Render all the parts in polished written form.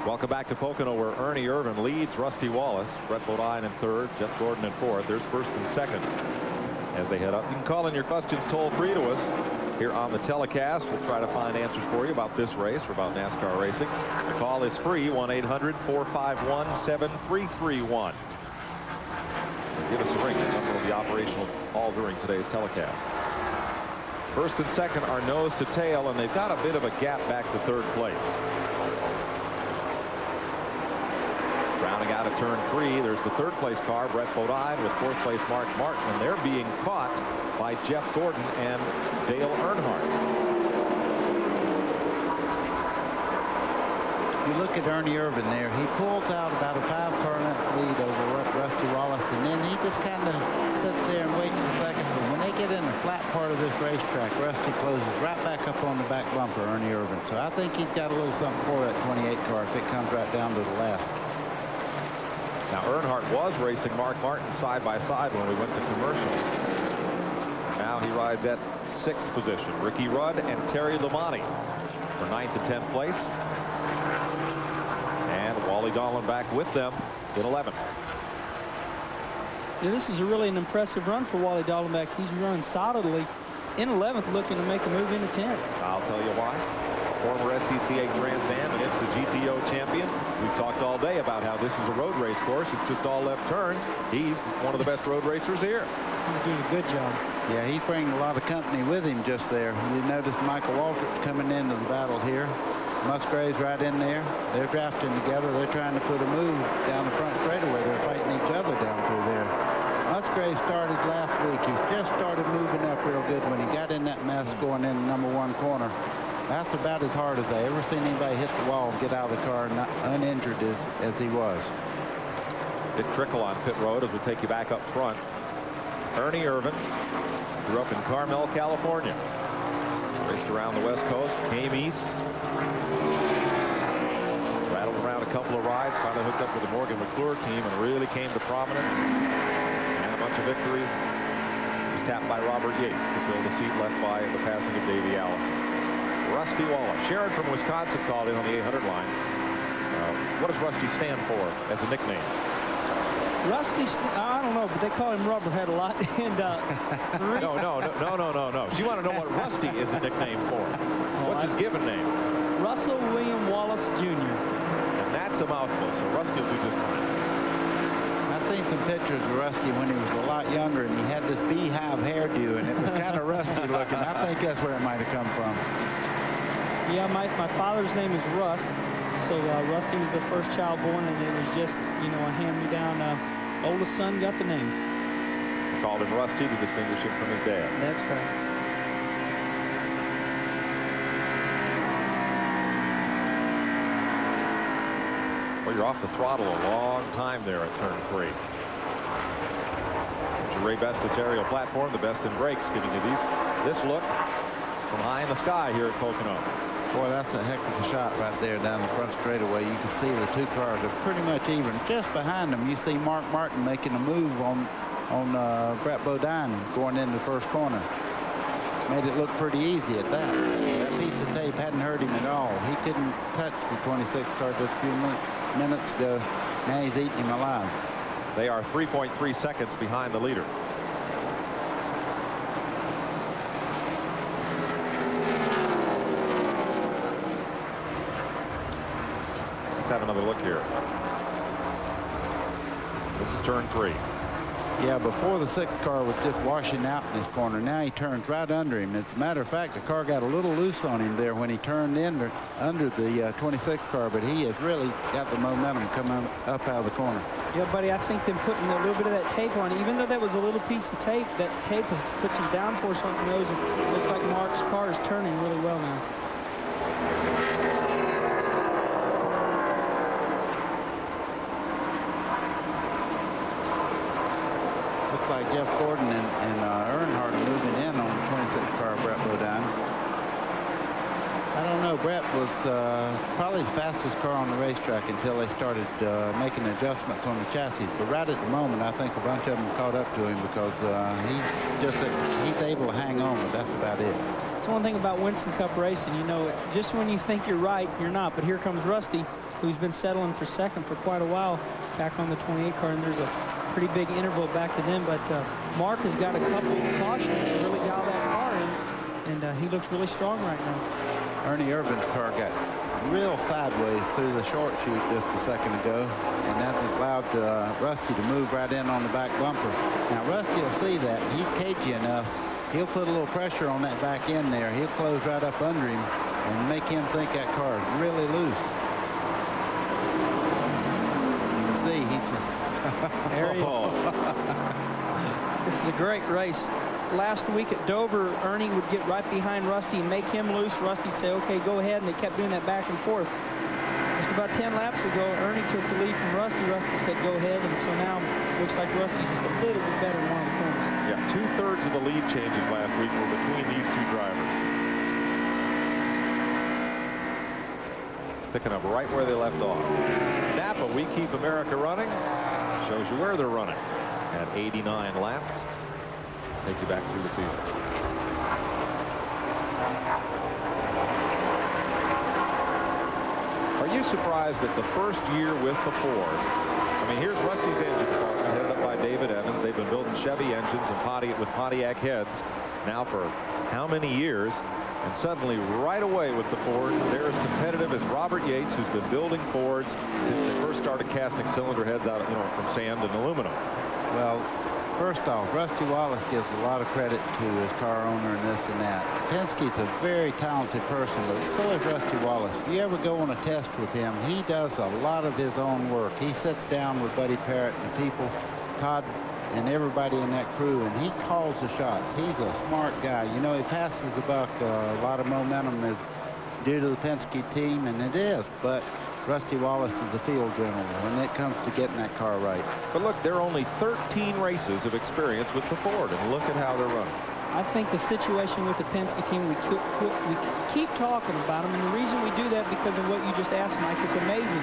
Welcome back to Pocono, where Ernie Irvan leads Rusty Wallace. Brett Bodine in third, Jeff Gordon in fourth. There's first and second as they head up. You can call in your questions toll free to us here on the telecast. We'll try to find answers for you about this race or about NASCAR racing. The call is free, 1-800-451-7331. Give us a ring. The number will be operational all during today's telecast. First and second are nose to tail, and they've got a bit of a gap back to third place. Rounding out of turn 3, there's the third place car, Brett Bodine, with fourth place Mark Martin, and they're being caught by Jeff Gordon and Dale Earnhardt. You look at Ernie Irvan there. He pulls out about a 5-car length lead over Rusty Wallace, and then he just kind of sits there and waits a second. But when they get in the flat part of this racetrack, Rusty closes right back up on the back bumper, Ernie Irvan. So I think he's got a little something for that 28 car if it comes right down to the last. Now, Earnhardt was racing Mark Martin side by side when we went to commercial. Now he rides at 6th position. Ricky Rudd and Terry Labonte for 9th and 10th place. And Wally Dahlin back with them in 11th. Yeah, this is really an impressive run for Wally Dallenbach. He's running solidly in 11th, looking to make a move into 10th. I'll tell you why. Former SCCA Trans Am and IMSA GTO champion. We've talked all day about how this is a road race course. It's just all left turns. He's one of the best road racers here. He's doing a good job. Yeah, he's bringing a lot of company with him just there. You notice Michael Waltrip's coming into the battle here. Musgrave's right in there. They're drafting together. They're trying to put a move down the front straightaway. They're fighting each other down through there. Musgrave started last week. He's just started moving up real good when he got in that mess going in the #1 corner. That's about as hard as I ever seen anybody hit the wall and get out of the car not uninjured as he was. Big trickle on pit road as we take you back up front. Ernie Irvan grew up in Carmel, California. Raced around the West Coast, came east. Rattled around a couple of rides, finally hooked up with the Morgan McClure team and really came to prominence. And a bunch of victories. Was tapped by Robert Yates to fill the seat left by the passing of Davey Allison. Rusty Wallace. Sharon from Wisconsin called in on the 800 line. What does Rusty stand for as a nickname? Rusty, I don't know, but they call him Rubberhead a lot. And No. She want to know what Rusty is a nickname for. What's his given name? Russell William Wallace Jr. And that's a mouthful, so Rusty will do just fine. I've seen some pictures of Rusty when he was a lot younger, and he had this beehive hairdo, and it was kind of rusty looking. I think that's where it might have come from. Yeah, my father's name is Russ, so Rusty was the first child born, and it was just, you know, a hand-me-down. Oldest son got the name. Called him Rusty to distinguish him from his dad. That's right. Well, you're off the throttle a long time there at turn 3. There's your Ray Bestis aerial platform, the best in brakes, giving you this look from high in the sky here at Pocono. Boy, that's a heck of a shot right there down the front straightaway. You can see the two cars are pretty much even. Just behind them, you see Mark Martin making a move on Brett Bodine going into the first corner. Made it look pretty easy at that. That piece of tape hadn't hurt him at all. He couldn't touch the 26 car just a few minutes ago. Now he's eating him alive. They are 3.3 seconds behind the leaders. Have another look here. This is turn 3. Yeah, before the 6th car was just washing out in this corner. Now he turns right under him. As a matter of fact, the car got a little loose on him there when he turned in under the 26th car, but he has really got the momentum coming up out of the corner. Yeah, buddy, I think them putting a little bit of that tape on, even though that was a little piece of tape, that tape has put some downforce on the nose, and it looks like Mark's car is turning really well now. Like Jeff Gordon and Earnhardt are moving in on the 26 car Brett Bodine. I I don't know. Brett was probably the fastest car on the racetrack until they started making adjustments on the chassis. But right at the moment, I think a bunch of them caught up to him because he's able to hang on, but that's about it. That's one thing about Winston Cup racing. You know, just when you think you're right, you're not. But here comes Rusty, who's been settling for second for quite a while back on the 28 car, and there's a pretty big interval back to them. But Mark has got a couple of cautions to really dial that car in, and he looks really strong right now. Ernie Irvin's car got real sideways through the short chute just a second ago, and that allowed Rusty to move right in on the back bumper. Now Rusty will see that. He's cagey enough. He'll put a little pressure on that back end there. He'll close right up under him and make him think that car is really loose. You can see he's... There he is. This is a great race. Last week at Dover, Ernie would get right behind Rusty and make him loose. Rusty'd say, okay, go ahead, and they kept doing that back and forth. Just about 10 laps ago, Ernie took the lead from Rusty. Rusty said, go ahead, and so now looks like Rusty's just a little bit better in one of the corners. Yeah, 2/3 of the lead changes last week were between these two drivers. Picking up right where they left off. Napa, we keep America running. Shows you where they're running at 89 laps. Take you back through the field. Are you surprised that the first year with the Ford? I mean, here's Rusty's engine partner, headed up by David Evans. They've been building Chevy engines and with Pontiac heads now for how many years? And suddenly, right away with the Ford, they're as competitive as Robert Yates, who's been building Fords since they first started casting cylinder heads out, from sand and aluminum. Well, first off, Rusty Wallace gives a lot of credit to his car owner and this and that. Penske's a very talented person, but so is Rusty Wallace. If you ever go on a test with him, he does a lot of his own work. He sits down with Buddy Parrott and the people, Todd and everybody in that crew, and he calls the shots. He's a smart guy. You know, he passes the buck. A lot of momentum is due to the Penske team, and it is, but Rusty Wallace is the field general when it comes to getting that car right. But look, there are only 13 races of experience with the Ford, and look at how they're running. I think the situation with the Penske team, we keep talking about them, and the reason we do that because of what you just asked, Mike. It's amazing.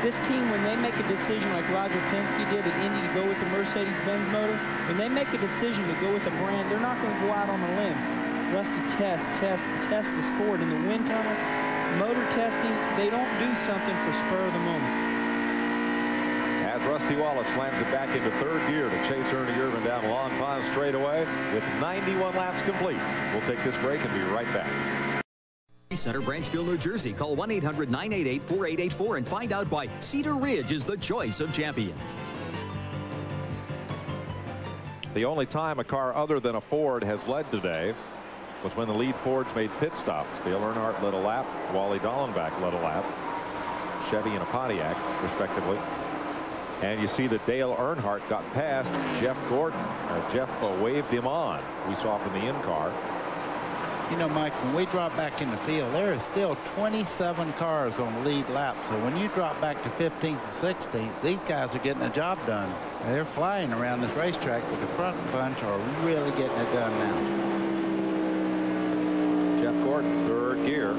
This team, when they make a decision like Roger Penske did at Indy to go with the Mercedes-Benz motor, when they make a decision to go with a brand, they're not going to go out on a limb. Rusty test this Ford in the wind tunnel. Motor testing, they don't do something for spur of the moment. As Rusty Wallace slams it back into third gear to chase Ernie Irvin down Long Pond straightaway with 91 laps complete. We'll take this break and be right back. Center, Branchville, New Jersey. Call 1-800-988-4884 and find out why Cedar Ridge is the choice of champions. The only time a car other than a Ford has led today was when the lead Fords made pit stops. Dale Earnhardt led a lap, Wally Dallenbach led a lap, Chevy and a Pontiac, respectively. And you see that Dale Earnhardt got past Jeff Gordon. Jeff waved him on. We saw from the in-car. You know, Mike, when we drop back in the field, there is still 27 cars on the lead lap. So when you drop back to 15th and 16th, these guys are getting the job done. They're flying around this racetrack, but the front bunch are really getting it done now. Jeff Gordon, third gear,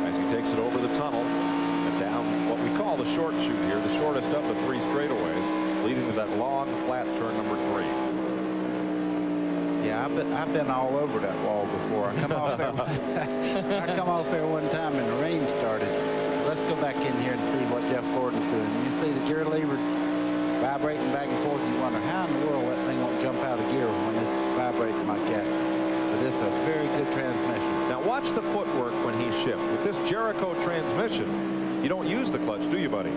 as he takes it over the tunnel and down what we call the short chute here, the shortest of the three straightaways, leading to that long, flat turn number 3. Yeah, I've been all over that wall before. I come off there, I come off there one time and the rain started. Let's go back in here and see what Jeff Gordon's doing. You see the gear lever vibrating back and forth. You wonder how in the world that thing won't jump out of gear when it's vibrating like that. But it's a very good transmission. Now watch the footwork when he shifts. With this Jericho transmission, you don't use the clutch, do you, buddy?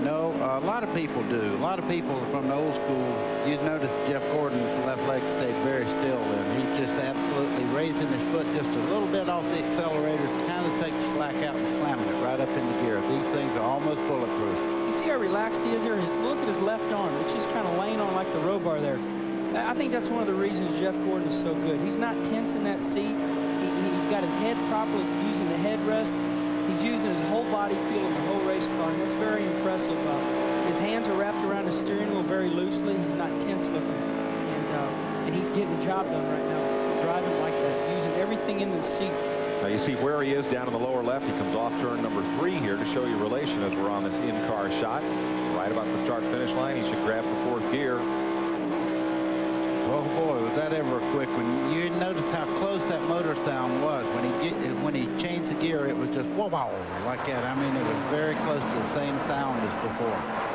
No, a lot of people do. A lot of people from the old school, you'd notice Jeff Gordon's left leg stayed very still, and he's just absolutely raising his foot just a little bit off the accelerator, kind of takes slack out and slamming it right up into gear. These things are almost bulletproof. You see how relaxed he is here? Look at his left arm. It's just kind of laying on like the row bar there. I think that's one of the reasons Jeff Gordon is so good. He's not tense in that seat. He's got his head properly using the headrest. He's using his whole body feeling the whole race car, and that's very impressive. His hands are wrapped around his steering wheel very loosely. He's not tense looking, and he's getting the job done right now, driving like that, using everything in the seat Now you see where he is down in the lower left. He comes off turn number 3 here to show you relation as we're on this in-car shot. Right about the start-finish line. He should grab the 4th gear. Oh boy, was that ever a quick one. You notice how close that motor sound was. When he changed the gear, it was just whoa, like that. I mean, it was very close to the same sound as before.